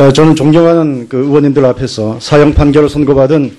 저는 존경하는 그 의원님들 앞에서 사형 판결을 선고받은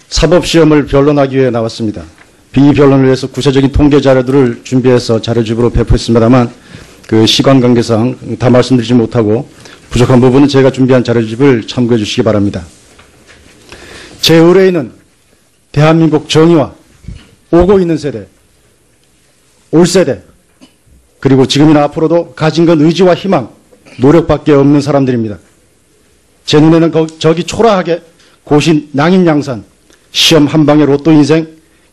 사법시험을 변론하기 위해 나왔습니다. 비변론을 위해서 구체적인 통계 자료들을 준비해서 자료집으로 배포했습니다만 그 시간 관계상 다 말씀드리지 못하고 부족한 부분은 제가 준비한 자료집을 참고해 주시기 바랍니다. 제 의뢰인은 대한민국 정의와 오고 있는 세대, 올 세대, 그리고 지금이나 앞으로도 가진 건 의지와 희망, 노력밖에 없는 사람들입니다. 제 눈에는 저기 초라하게 고신 낭인양산, 시험 한 방의 로또 인생,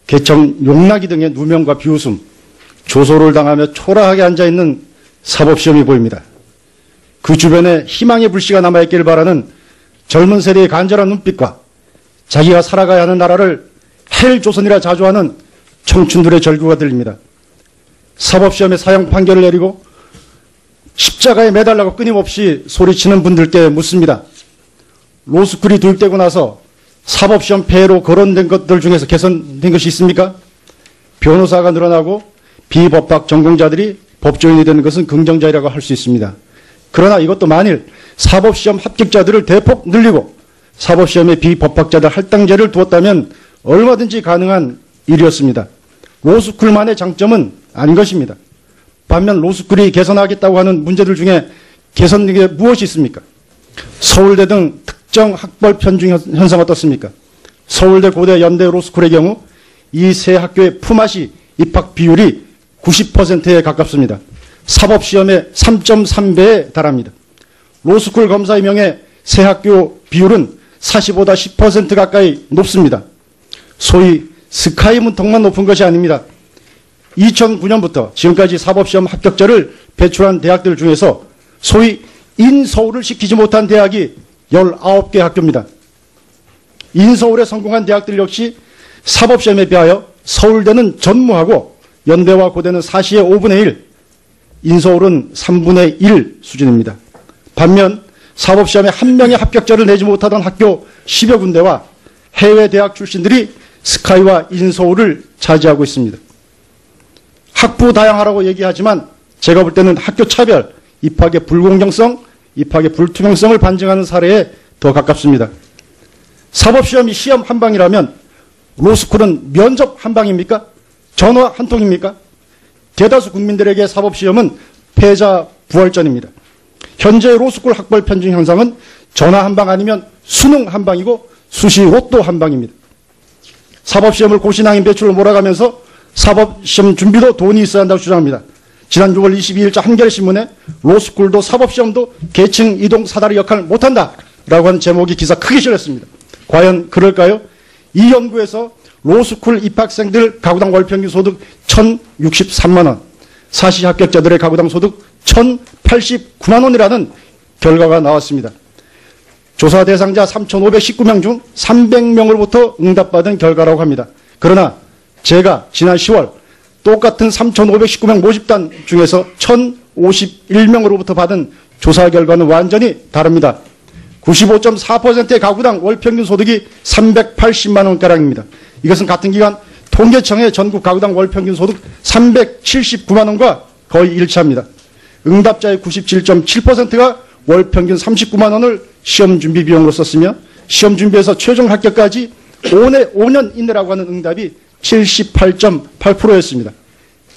개청 용나기 등의 누명과 비웃음, 조소를 당하며 초라하게 앉아있는 사법시험이 보입니다. 그 주변에 희망의 불씨가 남아있기를 바라는 젊은 세대의 간절한 눈빛과 자기가 살아가야 하는 나라를 헬조선이라 자조하는 청춘들의 절규가 들립니다. 사법시험에 사형 판결을 내리고 십자가에 매달라고 끊임없이 소리치는 분들께 묻습니다. 로스쿨이 도입되고 나서 사법시험 폐해로 거론된 것들 중에서 개선된 것이 있습니까? 변호사가 늘어나고 비법학 전공자들이 법조인이 되는 것은 긍정적이라고 할 수 있습니다. 그러나 이것도 만일 사법시험 합격자들을 대폭 늘리고 사법시험의 비법학자들 할당제를 두었다면 얼마든지 가능한 일이었습니다. 로스쿨만의 장점은 아닌 것입니다. 반면 로스쿨이 개선하겠다고 하는 문제들 중에 개선된 게 무엇이 있습니까? 서울대 등 특정 학벌 편중 현상 어떻습니까? 서울대, 고대, 연대, 로스쿨의 경우 이 세 학교의 품앗이 입학 비율이 90%에 가깝습니다. 사법시험의 3.3배에 달합니다. 로스쿨 검사의 명예 세 학교 비율은 사실보다 10% 가까이 높습니다. 소위 스카이 문턱만 높은 것이 아닙니다. 2009년부터 지금까지 사법시험 합격자를 배출한 대학들 중에서 소위 인서울을 시키지 못한 대학이 19개 학교입니다. 인서울에 성공한 대학들 역시 사법시험에 비하여 서울대는 전무하고 연대와 고대는 4시의 5분의 1, 인서울은 3분의 1 수준입니다. 반면 사법시험에 한 명의 합격자를 내지 못하던 학교 10여 군데와 해외 대학 출신들이 스카이와 인서울을 차지하고 있습니다. 학부 다양하라고 얘기하지만 제가 볼 때는 학교 차별, 입학의 불공정성, 입학의 불투명성을 반증하는 사례에 더 가깝습니다. 사법시험이 시험 한 방이라면 로스쿨은 면접 한 방입니까? 전화 한 통입니까? 대다수 국민들에게 사법시험은 패자 부활전입니다. 현재 로스쿨 학벌 편중 현상은 전화 한 방 아니면 수능 한 방이고 수시 로또 한 방입니다. 사법시험을 고시낭인 배출로 몰아가면서 사법시험 준비도 돈이 있어야 한다고 주장합니다. 지난 6월 22일자 한겨레신문에 로스쿨도 사법시험도 계층 이동 사다리 역할을 못한다라고 하는 제목이 기사 크게 실렸습니다. 과연 그럴까요? 이 연구에서 로스쿨 입학생들 가구당 월평균 소득 1,063만 원, 사시 합격자들의 가구당 소득 1,089만 원이라는 결과가 나왔습니다. 조사 대상자 3,519명 중 300명으로부터 응답받은 결과라고 합니다. 그러나 제가 지난 10월 똑같은 3,519명 모집단 중에서 1,051명으로부터 받은 조사 결과는 완전히 다릅니다. 95.4%의 가구당 월평균 소득이 380만 원가량입니다. 이것은 같은 기간 통계청의 전국 가구당 월평균 소득 379만 원과 거의 일치합니다. 응답자의 97.7%가 월평균 39만 원을 시험 준비 비용으로 썼으며 시험 준비에서 최종 합격까지 5년 이내라고 하는 응답이 78.8%였습니다.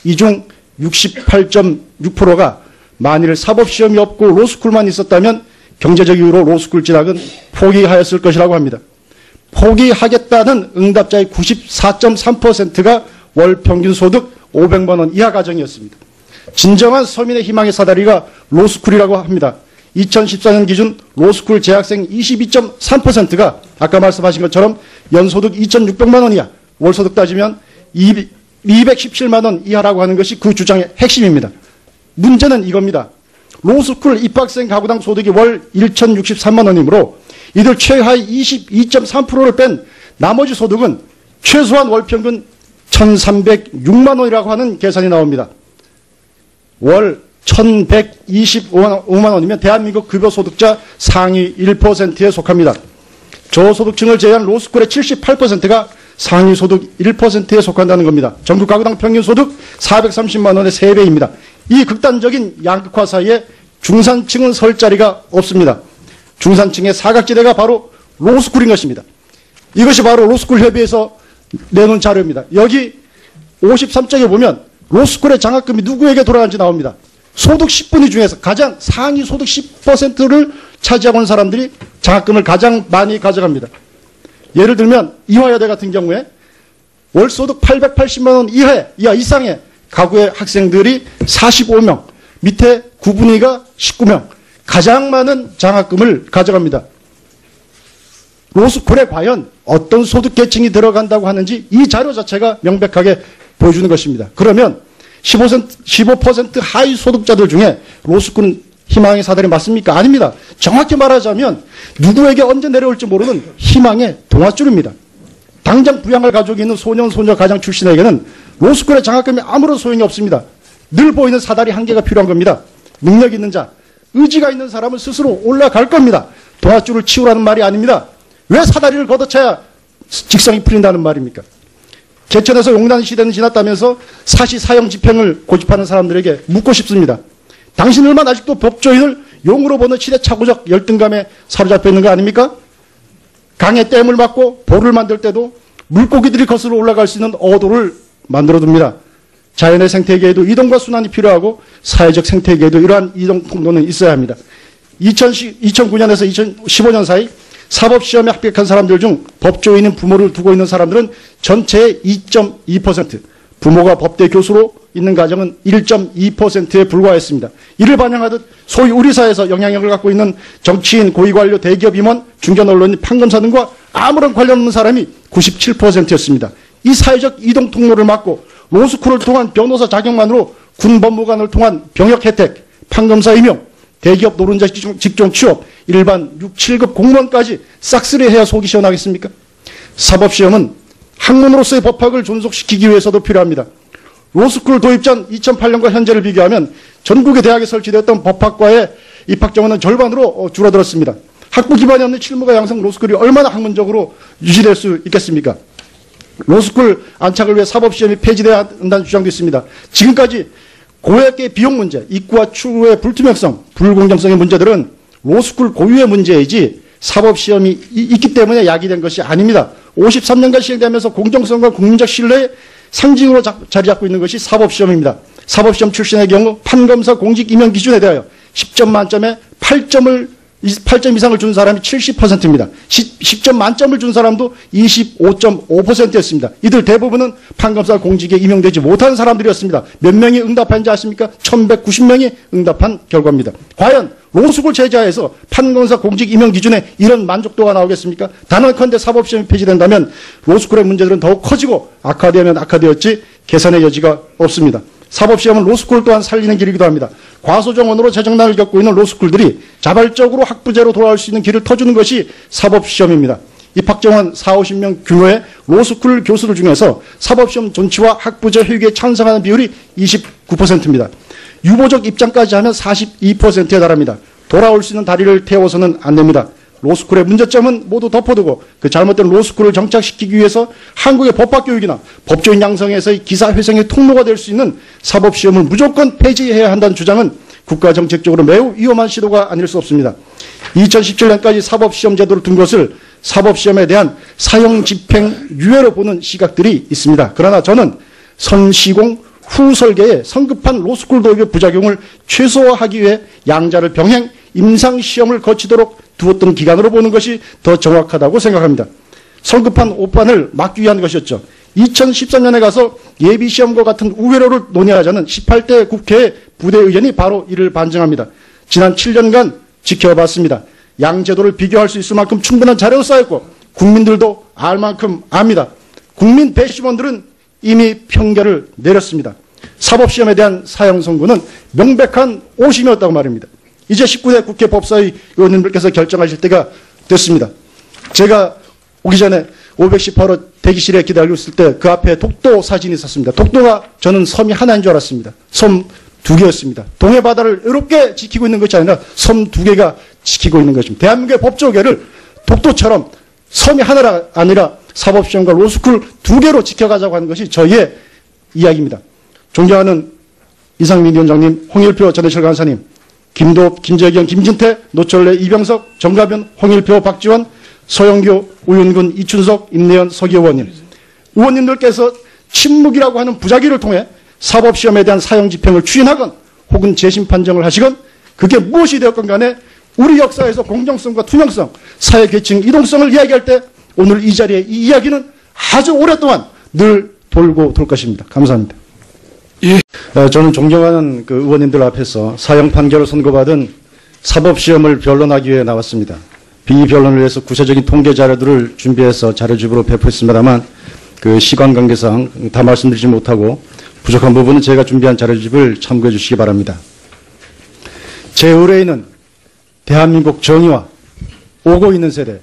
이 중 68.6%가 만일 사법시험이 없고 로스쿨만 있었다면 경제적 이유로 로스쿨 진학은 포기하였을 것이라고 합니다. 포기하겠다는 응답자의 94.3%가 월평균 소득 500만 원 이하 가정이었습니다. 진정한 서민의 희망의 사다리가 로스쿨이라고 합니다. 2014년 기준 로스쿨 재학생 22.3%가 아까 말씀하신 것처럼 연소득 2,600만 원 이하, 월소득 따지면 217만 원 이하라고 하는 것이 그 주장의 핵심입니다. 문제는 이겁니다. 로스쿨 입학생 가구당 소득이 월 1,063만 원이므로 이들 최하위 22.3%를 뺀 나머지 소득은 최소한 월평균 1,306만 원이라고 하는 계산이 나옵니다. 월 1,125만 원이면 대한민국 급여 소득자 상위 1%에 속합니다. 저소득층을 제외한 로스쿨의 78%가 상위 소득 1%에 속한다는 겁니다. 전국 가구당 평균 소득 430만 원의 3배입니다. 이 극단적인 양극화 사이에 중산층은 설 자리가 없습니다. 중산층의 사각지대가 바로 로스쿨인 것입니다. 이것이 바로 로스쿨 협의회에서 내놓은 자료입니다. 여기 53쪽에 보면 로스쿨의 장학금이 누구에게 돌아가는지 나옵니다. 소득 10분위 중에서 가장 상위 소득 10%를 차지하고 있는 사람들이 장학금을 가장 많이 가져갑니다. 예를 들면 이화여대 같은 경우에 월 소득 880만 원 이하 이상의 가구의 학생들이 45명, 밑에 9분위가 19명, 가장 많은 장학금을 가져갑니다. 로스쿨에 과연 어떤 소득 계층이 들어간다고 하는지 이 자료 자체가 명백하게 보여주는 것입니다. 그러면 15% 하위 소득자들 중에 로스쿨은 희망의 사다리 맞습니까? 아닙니다. 정확히 말하자면 누구에게 언제 내려올지 모르는 희망의 동아줄입니다. 당장 부양할 가족이 있는 소년, 소녀 가장 출신에게는 로스쿨의 장학금이 아무런 소용이 없습니다. 늘 보이는 사다리 한 개가 필요한 겁니다. 능력 있는 자, 의지가 있는 사람은 스스로 올라갈 겁니다. 동아줄을 치우라는 말이 아닙니다. 왜 사다리를 걷어차야 직성이 풀린다는 말입니까? 개천에서 용난 시대는 지났다면서 사시 사형 집행을 고집하는 사람들에게 묻고 싶습니다. 당신들만 아직도 법조인을 용으로 보는 시대착오적 열등감에 사로잡혀 있는 거 아닙니까? 강에 댐을 막고 볼을 만들 때도 물고기들이 거슬러 올라갈 수 있는 어도를 만들어둡니다. 자연의 생태계에도 이동과 순환이 필요하고 사회적 생태계에도 이러한 이동 통로는 있어야 합니다. 2009년에서 2015년 사이 사법시험에 합격한 사람들 중 법조인인 부모를 두고 있는 사람들은 전체의 2.2%, 부모가 법대 교수로 있는 가정은 1.2%에 불과했습니다. 이를 반영하듯 소위 우리 사회에서 영향력을 갖고 있는 정치인, 고위관료, 대기업 임원, 중견 언론인, 판검사 등과 아무런 관련 없는 사람이 97%였습니다. 이 사회적 이동 통로를 막고 로스쿨을 통한 변호사 자격만으로 군 법무관을 통한 병역 혜택, 판검사 임용, 대기업 노른자 직종 취업, 일반 6, 7급 공무원까지 싹쓸이 해야 속이 시원하겠습니까? 사법시험은 학문으로서의 법학을 존속시키기 위해서도 필요합니다. 로스쿨 도입 전 2008년과 현재를 비교하면 전국의 대학에 설치되었던 법학과의 입학 정원은 절반으로 줄어들었습니다. 학부 기반이 없는 실무가 양성 로스쿨이 얼마나 학문적으로 유지될 수 있겠습니까? 로스쿨 안착을 위해 사법시험이 폐지돼야 한다는 주장도 있습니다. 지금까지 고액의 비용 문제, 입구와 출구의 불투명성, 불공정성의 문제들은 로스쿨 고유의 문제이지 사법시험이 있기 때문에 야기된 것이 아닙니다. 53년간 시행되면서 공정성과 국민적 신뢰의 상징으로 자리 잡고 있는 것이 사법시험입니다. 사법시험 출신의 경우 판검사 공직 임용 기준에 대하여 10점 만점에 8점 이상을 준 사람이 70%입니다. 10점 만점을 준 사람도 25.5%였습니다. 이들 대부분은 판검사 공직에 임용되지 못한 사람들이었습니다. 몇 명이 응답한지 아십니까? 1190명이 응답한 결과입니다. 과연 로스쿨 제자에서 판검사 공직 임용 기준에 이런 만족도가 나오겠습니까? 단언컨대 사법시험이 폐지된다면 로스쿨의 문제들은 더욱 커지고 악화되면 악화되었지 개선의 여지가 없습니다. 사법시험은 로스쿨 또한 살리는 길이기도 합니다. 과소정원으로 재정난을 겪고 있는 로스쿨들이 자발적으로 학부제로 돌아올 수 있는 길을 터주는 것이 사법시험입니다. 입학정원 40~50명 규모의 로스쿨 교수들 중에서 사법시험 존치와 학부제 회계에 찬성하는 비율이 29%입니다. 유보적 입장까지 하면 42%에 달합니다. 돌아올 수 있는 다리를 태워서는 안 됩니다. 로스쿨의 문제점은 모두 덮어두고 그 잘못된 로스쿨을 정착시키기 위해서 한국의 법학교육이나 법조인 양성에서의 기사회생의 통로가 될 수 있는 사법시험을 무조건 폐지해야 한다는 주장은 국가정책적으로 매우 위험한 시도가 아닐 수 없습니다. 2017년까지 사법시험 제도를 둔 것을 사법시험에 대한 사형 집행 유예로 보는 시각들이 있습니다. 그러나 저는 선시공 후설계의 성급한 로스쿨 도입의 부작용을 최소화하기 위해 양자를 병행 임상시험을 거치도록 두었던 기간으로 보는 것이 더 정확하다고 생각합니다. 성급한 오판을 막기 위한 것이었죠. 2013년에 가서 예비시험과 같은 우회로를 논의하자는 18대 국회의 부대 의견이 바로 이를 반증합니다. 지난 7년간 지켜봤습니다. 양제도를 비교할 수 있을 만큼 충분한 자료가 쌓였고 국민들도 알 만큼 압니다. 국민 배심원들은 이미 평결을 내렸습니다. 사법시험에 대한 사형 선고는 명백한 오심이었다고 말입니다. 이제 19대 국회 법사위 의원님들께서 결정하실 때가 됐습니다. 제가 오기 전에 518호 대기실에 기다리고 있을 때 그 앞에 독도 사진이 있었습니다. 독도가 저는 섬이 하나인 줄 알았습니다. 섬 2개였습니다. 동해 바다를 이렇게 지키고 있는 것이 아니라 섬 2개가 지키고 있는 것입니다. 대한민국의 법조계를 독도처럼 섬이 하나가 아니라 사법시험과 로스쿨 2개로 지켜가자고 하는 것이 저희의 이야기입니다. 존경하는 이상민 위원장님, 홍일표 전해철 간사님, 김도읍, 김재경, 김진태, 노철래, 이병석, 정가변, 홍일표, 박지원, 서영교, 우윤근, 이춘석, 임내연, 서기호 의원님. 의원님들께서 침묵이라고 하는 부작위를 통해 사법시험에 대한 사형집행을 추진하건 혹은 재심 판정을 하시건 그게 무엇이 되었건 간에 우리 역사에서 공정성과 투명성, 사회계층 이동성을 이야기할 때 오늘 이 자리에 이 이야기는 아주 오랫동안 늘 돌고 돌 것입니다. 감사합니다. 예. 저는 존경하는 그 의원님들 앞에서 사형 판결을 선고받은 사법시험을 변론하기 위해 나왔습니다. 비변론을 위해서 구체적인 통계 자료들을 준비해서 자료집으로 배포했습니다만 그 시간 관계상 다 말씀드리지 못하고 부족한 부분은 제가 준비한 자료집을 참고해 주시기 바랍니다. 제 의뢰인은 대한민국 정의와 오고 있는 세대,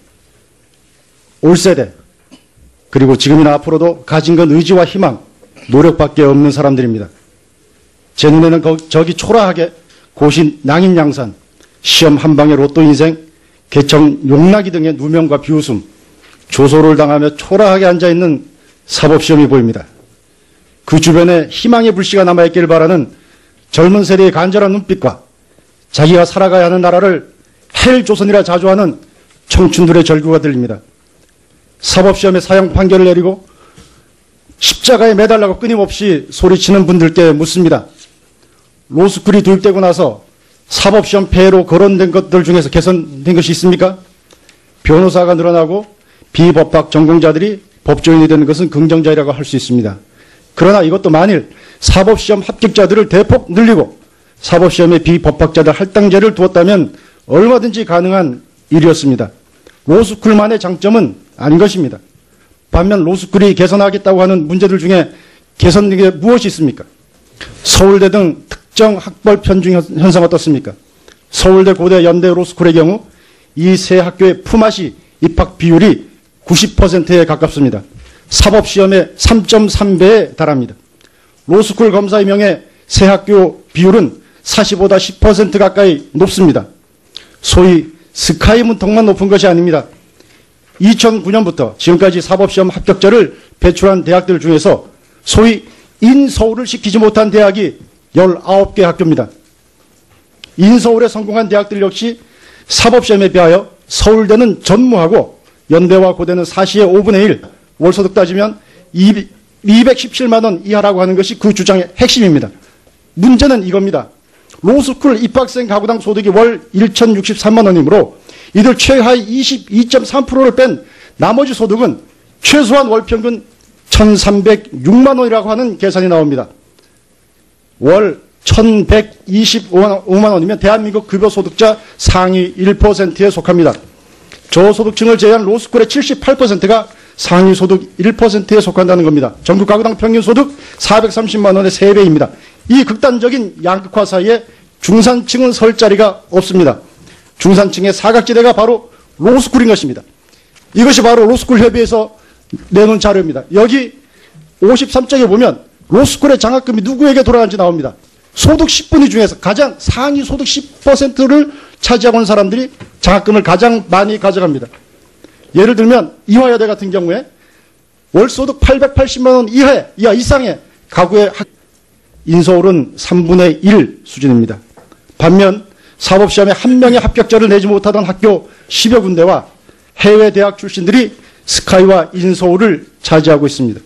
올 세대, 그리고 지금이나 앞으로도 가진 건 의지와 희망, 노력밖에 없는 사람들입니다. 제 눈에는 저기 초라하게 고신 낭인양산, 시험 한 방의 로또 인생, 개청 용나기 등의 누명과 비웃음, 조소를 당하며 초라하게 앉아있는 사법시험이 보입니다. 그 주변에 희망의 불씨가 남아있기를 바라는 젊은 세대의 간절한 눈빛과 자기가 살아가야 하는 나라를 헬조선이라 자조하는 청춘들의 절규가 들립니다. 사법시험에 사형 판결을 내리고 십자가에 매달라고 끊임없이 소리치는 분들께 묻습니다. 로스쿨이 도입되고 나서 사법시험 폐해로 거론된 것들 중에서 개선된 것이 있습니까? 변호사가 늘어나고 비법학 전공자들이 법조인이 되는 것은 긍정적이라고 할 수 있습니다. 그러나 이것도 만일 사법시험 합격자들을 대폭 늘리고 사법시험에 비법학자들 할당제를 두었다면 얼마든지 가능한 일이었습니다. 로스쿨만의 장점은 아닌 것입니다. 반면 로스쿨이 개선하겠다고 하는 문제들 중에 개선된 게 무엇이 있습니까? 서울대 등 특정 학벌 편중 현상 어떻습니까? 서울대, 고대, 연대, 로스쿨의 경우 이 세 학교의 품앗이 입학 비율이 90%에 가깝습니다. 사법시험의 3.3배에 달합니다. 로스쿨 검사의 명예 세 학교 비율은 사시보다 10% 가까이 높습니다. 소위 스카이 문턱만 높은 것이 아닙니다. 2009년부터 지금까지 사법시험 합격자를 배출한 대학들 중에서 소위 인서울을 시키지 못한 대학이 19개 학교입니다. 인서울에 성공한 대학들 역시 사법시험에 비하여 서울대는 전무하고 연대와 고대는 사시의 5분의 1, 월소득 따지면 217만 원 이하라고 하는 것이 그 주장의 핵심입니다. 문제는 이겁니다. 로스쿨 입학생 가구당 소득이 월 1,063만 원이므로 이들 최하위 22.3%를 뺀 나머지 소득은 최소한 월 평균 1,306만 원이라고 하는 계산이 나옵니다. 월 1,125만 원이면 대한민국 급여 소득자 상위 1%에 속합니다. 저소득층을 제외한 로스쿨의 78%가 상위 소득 1%에 속한다는 겁니다. 전국 가구당 평균 소득 430만 원의 3배입니다. 이 극단적인 양극화 사이에 중산층은 설 자리가 없습니다. 중산층의 사각지대가 바로 로스쿨인 것입니다. 이것이 바로 로스쿨 협의회에서 내놓은 자료입니다. 여기 53쪽에 보면 로스쿨의 장학금이 누구에게 돌아가는지 나옵니다. 소득 10분위 중에서 가장 상위 소득 10%를 차지하고 있는 사람들이 장학금을 가장 많이 가져갑니다. 예를 들면 이화여대 같은 경우에 월소득 880만 원 이하 이상의 가구의 인서울은 3분의 1 수준입니다. 반면 사법시험에 한 명의 합격자를 내지 못하던 학교 10여 군데와 해외 대학 출신들이 스카이와 인서울을 차지하고 있습니다.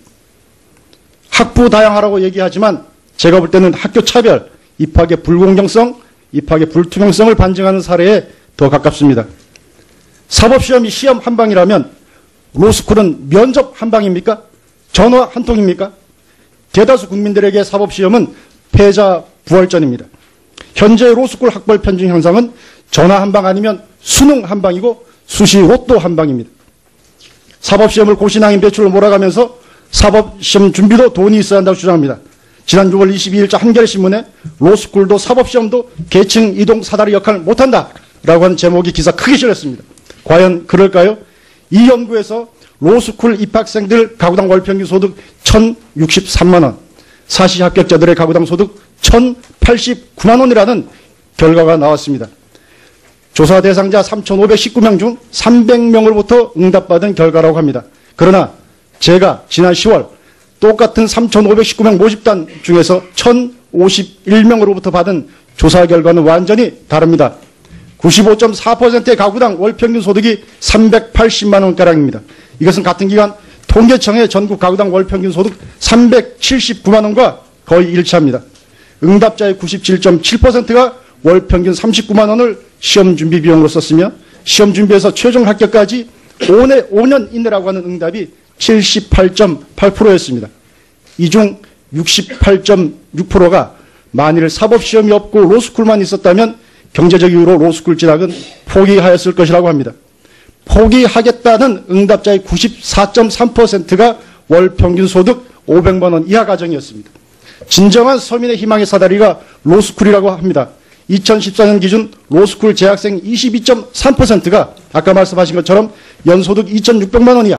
학부 다양화라고 얘기하지만 제가 볼 때는 학교 차별, 입학의 불공정성, 입학의 불투명성을 반증하는 사례에 더 가깝습니다. 사법시험이 시험 한 방이라면 로스쿨은 면접 한 방입니까? 전화 한 통입니까? 대다수 국민들에게 사법시험은 패자 부활전입니다. 현재 로스쿨 학벌 편중 현상은 전화 한 방 아니면 수능 한 방이고 수시 로또 한 방입니다. 사법시험을 고시낭인 배출을 몰아가면서 사법시험 준비도 돈이 있어야 한다고 주장합니다. 지난 6월 22일자 한겨레신문에 로스쿨도 사법시험도 계층 이동 사다리 역할을 못한다라고 하는 제목이 기사 크게 실렸습니다. 과연 그럴까요? 이 연구에서 로스쿨 입학생들 가구당 월평균 소득 1,063만 원, 사시 합격자들의 가구당 소득 1,089만 원이라는 결과가 나왔습니다. 조사 대상자 3,519명 중 300명으로부터 응답받은 결과라고 합니다. 그러나 제가 지난 10월 똑같은 3,519명 모집단 중에서 1,051명으로부터 받은 조사 결과는 완전히 다릅니다. 95.4%의 가구당 월평균 소득이 380만 원가량입니다. 이것은 같은 기간 통계청의 전국 가구당 월평균 소득 379만 원과 거의 일치합니다. 응답자의 97.7%가 월평균 39만 원을 시험 준비 비용으로 썼으며 시험 준비에서 최종 합격까지 5년 이내라고 하는 응답이 78.8%였습니다. 이 중 68.6%가 만일 사법시험이 없고 로스쿨만 있었다면 경제적 이유로 로스쿨 진학은 포기하였을 것이라고 합니다. 포기하겠다는 응답자의 94.3%가 월평균 소득 500만 원 이하 가정이었습니다. 진정한 서민의 희망의 사다리가 로스쿨이라고 합니다. 2014년 기준 로스쿨 재학생 22.3%가 아까 말씀하신 것처럼 연소득 2,600만 원 이하,